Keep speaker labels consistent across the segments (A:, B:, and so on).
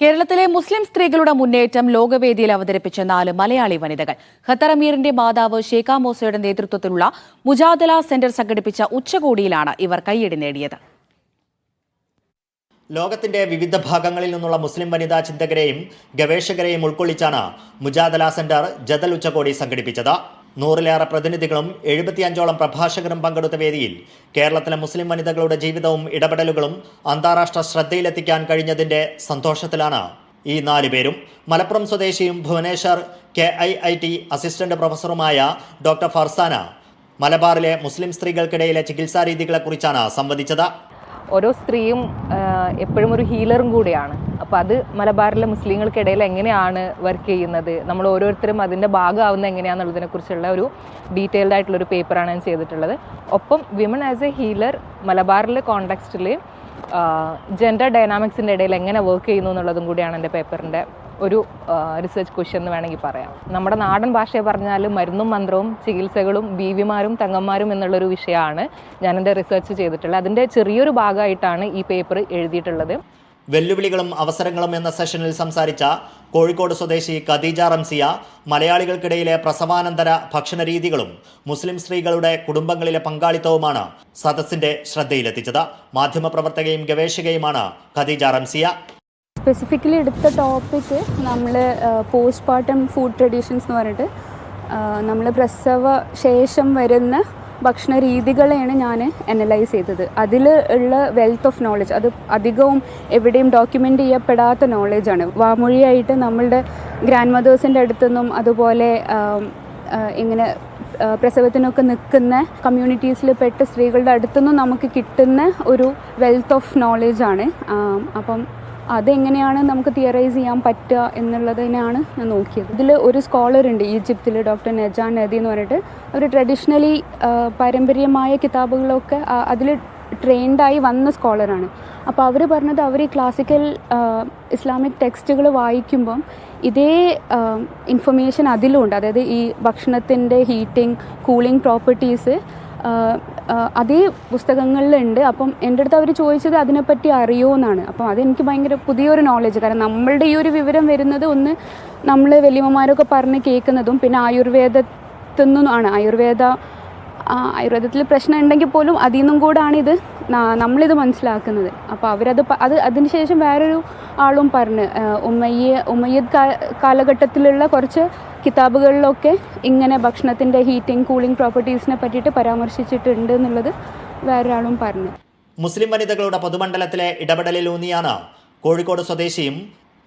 A: കേരളത്തിലെ മുസ്ലിം സ്ത്രീകളുടെ മുന്നേറ്റം ലോകവേദിയിൽ അവതരിപ്പിച്ച 4 മലയാളി വനിതകൾ. ഖത്തർ അമീറിന്റെ മാതാവ് ഷേഖ മൂസയുടെ നേതൃത്വത്തിലുള്ള മുജാദല സെന്റർ സംഘടിപ്പിച്ച ഉച്ചകോടിയിലാണ് ഇവർ കയ്യടി നേടിയത്.
B: ലോകത്തിന്റെ വിവിധ ഭാഗങ്ങളിൽ നിന്നുള്ള മുസ്ലിം വനിതാ ചിന്തകരെയും ഗവേഷകരെയും ഉൾക്കൊള്ളിച്ചാണ് മുജാദല സെന്റർ ജദൽ ഉച്ചകോടി സംഘടിപ്പിച്ചത്. 100-ലേറെ പ്രതിനിധികളും 75ഓളം പ്രഭാഷകരും പങ്കെടുത്ത വേദിയിൽ കേരളത്തിലെ മുസ്ലിം വനിതകളുടെ ജീവിതവും ഇടപെടലുകളും അന്താരാഷ്ട്ര ശ്രദ്ധയിലെത്തിക്കാൻ കഴിഞ്ഞതിന്റെ സന്തോഷത്തിലാണ് ഈ 4 പേരും. മലപ്പുറം സ്വദേശിയും ഭുവനേശ്വർ KIIT അസിസ്റ്റന്റ് പ്രൊഫസറുമായ ഡോക്ടർ ഫർസാന മലബാറിലെ മുസ്ലിം സ്ത്രീകൾക്കിടയിലെ ചികിത്സാ രീതികളെക്കുറിച്ചാണ് സംവദിച്ചത്.
C: ഓരോ സ്ത്രീയും എപ്പോഴും ഒരു ഹീലറും കൂടിയാണ്. അപ്പോൾ അത് മലബാറിലെ മുസ്ലിങ്ങൾക്കിടയിൽ എങ്ങനെയാണ് വർക്ക് ചെയ്യുന്നത്, നമ്മൾ ഓരോരുത്തരും അതിൻ്റെ ഭാഗമാവുന്നത് എങ്ങനെയാണെന്നുള്ളതിനെ കുറിച്ചുള്ള ഒരു ഡീറ്റെയിൽഡ് ആയിട്ടുള്ളൊരു പേപ്പറാണ് ഞാൻ ചെയ്തിട്ടുള്ളത്. ഒപ്പം വിമൺ ആസ് എ ഹീലർ മലബാറിലെ കോണ്ടെക്സ്റ്റിൽ ജെൻഡർ ഡൈനാമിക്സിൻ്റെ ഇടയിൽ എങ്ങനെ വർക്ക് ചെയ്യുന്നു എന്നുള്ളതും കൂടിയാണ് എൻ്റെ പേപ്പറിൻ്റെ ഒരു റിസർച്ച് ക്വസ്റ്റ്യൻ എന്ന് വേണമെങ്കിൽ പറയാം. നമ്മുടെ നാടൻ ഭാഷയെ പറഞ്ഞാൽ മരുന്നും മന്ത്രവും ചികിത്സകളും ബീവിമാരും തങ്ങന്മാരും എന്നുള്ളൊരു വിഷയമാണ് ഞാൻ എൻ്റെ റിസർച്ച് ചെയ്തിട്ടുള്ളത്. അതിൻ്റെ ചെറിയൊരു ഭാഗമായിട്ടാണ് ഈ പേപ്പർ എഴുതിയിട്ടുള്ളത്.
B: വെല്ലുവിളികളും അവസരങ്ങളും എന്ന സെഷനിൽ സംസാരിച്ച കോഴിക്കോട് സ്വദേശി ഖദീജ റംസിയ മലയാളികൾക്കിടയിലെ പ്രസവാനന്തര ഭക്ഷണ രീതികളും മുസ്ലിം സ്ത്രീകളുടെ കുടുംബങ്ങളിലെ പങ്കാളിത്തവുമാണ് സദസ്സിന്റെ ശ്രദ്ധയിലെത്തിച്ചത്. മാധ്യമപ്രവർത്തകയും ഗവേഷകയുമാണ് ഖദീജ റംസിയ.
D: സ്പെസിഫിക്കലി എടുത്ത ടോപ്പിക്ക് നമ്മൾ പോസ്റ്റ്മോർട്ടം ഫുഡ് ട്രഡീഷൻസ് എന്ന് പറഞ്ഞിട്ട് നമ്മൾ പ്രസവ ശേഷം വരുന്ന ഭക്ഷണ രീതികളെയാണ് ഞാൻ അനലൈസ് ചെയ്തത്. അതിൽ ഉള്ള വെൽത്ത് ഓഫ് നോളജ് അത് അധികവും എവിടെയും ഡോക്യുമെൻ്റ് ചെയ്യപ്പെടാത്ത നോളജാണ്. വാമൊഴിയായിട്ട് നമ്മളുടെ ഗ്രാൻഡ് മദേഴ്സിൻ്റെ അടുത്തുനിന്നും അതുപോലെ ഇങ്ങനെ പ്രസവത്തിനൊക്കെ നിൽക്കുന്ന കമ്മ്യൂണിറ്റീസിൽ പെട്ട സ്ത്രീകളുടെ അടുത്തുനിന്നും നമുക്ക് കിട്ടുന്ന ഒരു വെൽത്ത് ഓഫ് നോളജാണ്. അപ്പം അതെങ്ങനെയാണ് നമുക്ക് തിയറൈസ് ചെയ്യാൻ പറ്റുക എന്നുള്ളതിനാണ് ഞാൻ നോക്കിയത്. ഇതിൽ ഒരു സ്കോളർ ഉണ്ട് ഈജിപ്തിൽ, ഡോക്ടർ നജാൻ നദി എന്ന് പറഞ്ഞിട്ട്. അവർ ട്രഡീഷണലി പാരമ്പര്യമായ കിതാബുകളൊക്കെ അതിൽ ട്രെയിൻഡായി വന്ന സ്കോളറാണ്. അപ്പോൾ അവർ പറഞ്ഞത് അവർ ഈ ക്ലാസിക്കൽ ഇസ്ലാമിക് ടെക്സ്റ്റുകൾ വായിക്കുമ്പം ഇതേ ഇൻഫർമേഷൻ അതിലുണ്ട്. അതായത് ഈ ഭക്ഷണത്തിൻ്റെ ഹീറ്റിംഗ് കൂളിംഗ് പ്രോപ്പർട്ടീസ് അതേ പുസ്തകങ്ങളിലുണ്ട്. അപ്പം എൻ്റെ അടുത്ത് അവർ ചോദിച്ചത് അതിനെപ്പറ്റി അറിയുമോ. അപ്പം അതെനിക്ക് ഭയങ്കര പുതിയൊരു നോളജ്. കാരണം നമ്മളുടെ ഈ ഒരു വിവരം വരുന്നത് ഒന്ന് നമ്മൾ വലിയമ്മമാരൊക്കെ പറഞ്ഞ് കേൾക്കുന്നതും പിന്നെ ആയുർവേദത്തിൽ നിന്നുമാണ്. ആയുർവേദത്തിൽ പ്രശ്നം ഉണ്ടെങ്കിൽ പോലും അതിൽ നിന്നും കൂടാണ് ഇത് നമ്മളിത് മനസ്സിലാക്കുന്നത്. അപ്പോൾ അതിന് ശേഷം വേറൊരു ആളും പറഞ്ഞ് ഉമയ്യദ് കാലഘട്ടത്തിലുള്ള കുറച്ച് കിതാബുകളിലൊക്കെ ഇങ്ങനെ ഭക്ഷണത്തിൻ്റെ ഹീറ്റിംഗ് കൂളിംഗ് പ്രോപ്പർട്ടീസിനെ പറ്റിയിട്ട് പരാമർശിച്ചിട്ടുണ്ട് എന്നുള്ളത് വേറൊരാളും പറഞ്ഞു.
B: മുസ്ലിം വനിതകളുടെ പൊതുമണ്ഡലത്തിലെ ഇടപെടലിലൂന്നിയാണ് കോഴിക്കോട് സ്വദേശിയും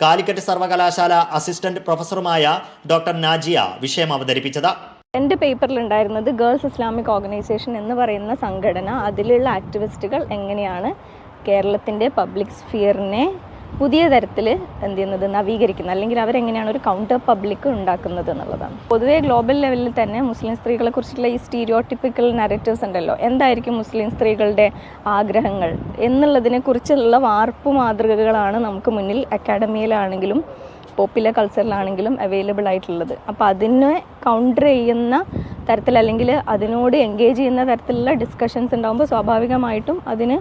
B: കാലിക്കറ്റ് സർവകലാശാല അസിസ്റ്റന്റ് പ്രൊഫസറുമായ ഡോക്ടർ നാജിയ വിഷയം അവതരിപ്പിച്ചത്.
E: എൻ്റെ പേപ്പറിലുണ്ടായിരുന്നത് ഗേൾസ് ഇസ്ലാമിക് ഓർഗനൈസേഷൻ എന്ന് പറയുന്ന സംഘടന, അതിലുള്ള ആക്ടിവിസ്റ്റുകൾ എങ്ങനെയാണ് കേരളത്തിൻ്റെ പബ്ലിക് സ്ഫിയറിനെ പുതിയ തരത്തിൽ എന്ത് ചെയ്യുന്നത്, നവീകരിക്കുന്നത്, അല്ലെങ്കിൽ അവരെങ്ങനെയാണ് ഒരു കൗണ്ടർ പബ്ലിക് ഉണ്ടാക്കുന്നത് എന്നുള്ളതാണ്. പൊതുവേ ഗ്ലോബൽ ലെവലിൽ തന്നെ മുസ്ലിം സ്ത്രീകളെ കുറിച്ചുള്ള ഈ സ്റ്റീരിയോട്ടിപ്പിക്കൽ നാരറ്റീവ്സ് ഉണ്ടല്ലോ, എന്തായിരിക്കും മുസ്ലിം സ്ത്രീകളുടെ ആഗ്രഹങ്ങൾ എന്നുള്ളതിനെക്കുറിച്ചുള്ള വാർപ്പ് മാതൃകകളാണ് നമുക്ക് മുന്നിൽ അക്കാഡമിയിലാണെങ്കിലും പോപ്പുലർ കൾച്ചറിലാണെങ്കിലും അവൈലബിൾ ആയിട്ടുള്ളത്. അപ്പോൾ അതിനെ കൗണ്ടർ ചെയ്യുന്ന തരത്തിൽ അല്ലെങ്കിൽ അതിനോട് എൻഗേജ് ചെയ്യുന്ന തരത്തിലുള്ള ഡിസ്കഷൻസ് ഉണ്ടാകുമ്പോൾ സ്വാഭാവികമായിട്ടും അതിന്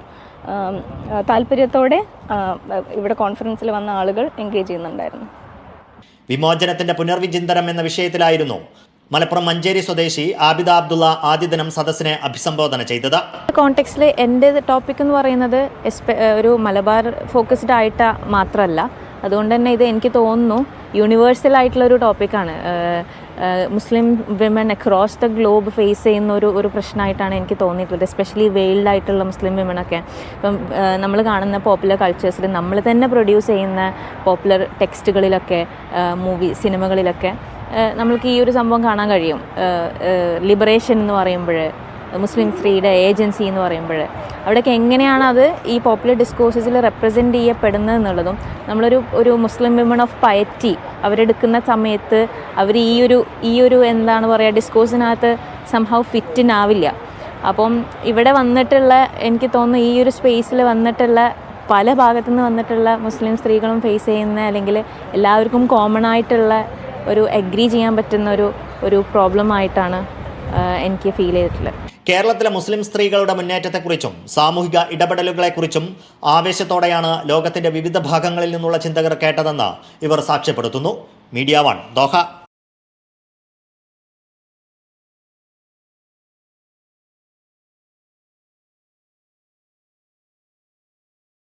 E: താല്പര്യത്തോടെ ഇവിടെ കോൺഫറൻസിൽ വന്ന ആളുകൾ എൻഗേജ് ചെയ്യുന്നുണ്ടായിരുന്നു.
B: വിമോചനത്തിന്റെ പുനർവിചിന്തനം എന്ന വിഷയത്തിലായിരുന്നു മലപ്പുറം മഞ്ചേരി സ്വദേശി ആബിദ അബ്ദുള്ള ആദ്യ ദിനം സദസ്സിനെ അഭിസംബോധന ചെയ്തത്.
C: കോണ്ടെക്സ്റ്റിൽ എൻ്റെ ടോപ്പിക് എന്ന് പറയുന്നത് ഒരു മലബാർ ഫോക്കസ്ഡ് ആയിട്ട് മാത്രമല്ല, അതുകൊണ്ട് തന്നെ ഇത് എനിക്ക് തോന്നുന്നു യൂണിവേഴ്സൽ ആയിട്ടുള്ളൊരു ടോപ്പിക്കാണ്. Muslim women across the globe face ചെയ്യുന്ന ഒരു പ്രശ്നമായിട്ടാണ് എനിക്ക് തോന്നിയിട്ടുള്ളത്. എസ്പെഷ്യലി വെയിൽഡ് ആയിട്ടുള്ള മുസ്ലിം വിമനൊക്കെ ഇപ്പം നമ്മൾ കാണുന്ന പോപ്പുലർ കൾച്ചേഴ്സിൽ നമ്മൾ തന്നെ പ്രൊഡ്യൂസ് ചെയ്യുന്ന പോപ്പുലർ ടെക്സ്റ്റുകളിലൊക്കെ സിനിമകളിലൊക്കെ നമ്മൾക്ക് ഈ ഒരു സംഭവം കാണാൻ കഴിയും. ലിബറേഷൻ എന്ന് പറയുമ്പോൾ, മുസ്ലിം സ്ത്രീയുടെ ഏജൻസി എന്ന് പറയുമ്പോൾ അവിടെയൊക്കെ എങ്ങനെയാണ് അത് ഈ പോപ്പുലർ ഡിസ്കോഴ്സസിൽ റെപ്രസെൻറ്റ് ചെയ്യപ്പെടുന്നത് എന്നുള്ളതും, നമ്മളൊരു മുസ്ലിം വിമൺ ഓഫ് പയറ്റി അവരെടുക്കുന്ന സമയത്ത് അവർ ഈ ഒരു എന്താണ് പറയുക ഡിസ്കോഴ്സിനകത്ത് സംഹൗ ഫിറ്റിനാവില്ല. അപ്പം ഇവിടെ വന്നിട്ടുള്ള എനിക്ക് തോന്നുന്നു ഈ ഒരു സ്പേസിൽ വന്നിട്ടുള്ള പല ഭാഗത്തു നിന്ന് വന്നിട്ടുള്ള മുസ്ലിം സ്ത്രീകളും ഫേസ് ചെയ്യുന്ന അല്ലെങ്കിൽ എല്ലാവർക്കും കോമൺ ആയിട്ടുള്ള ഒരു അഗ്രി ചെയ്യാൻ പറ്റുന്ന ഒരു പ്രോബ്ലം ആയിട്ടാണ് എനിക്ക് ഫീൽ ചെയ്തിട്ടുള്ളത്.
B: കേരളത്തിലെ മുസ്ലിം സ്ത്രീകളുടെ മുന്നേറ്റത്തെക്കുറിച്ചും സാമൂഹിക ഇടപെടലുകളെക്കുറിച്ചും ആവേശത്തോടെയാണ് ലോകത്തിന്റെ വിവിധ ഭാഗങ്ങളിൽ നിന്നുള്ള ചിന്തകർ കേട്ടതെന്ന് ഇവർ സാക്ഷ്യപ്പെടുത്തുന്നു. Media 1 Doha.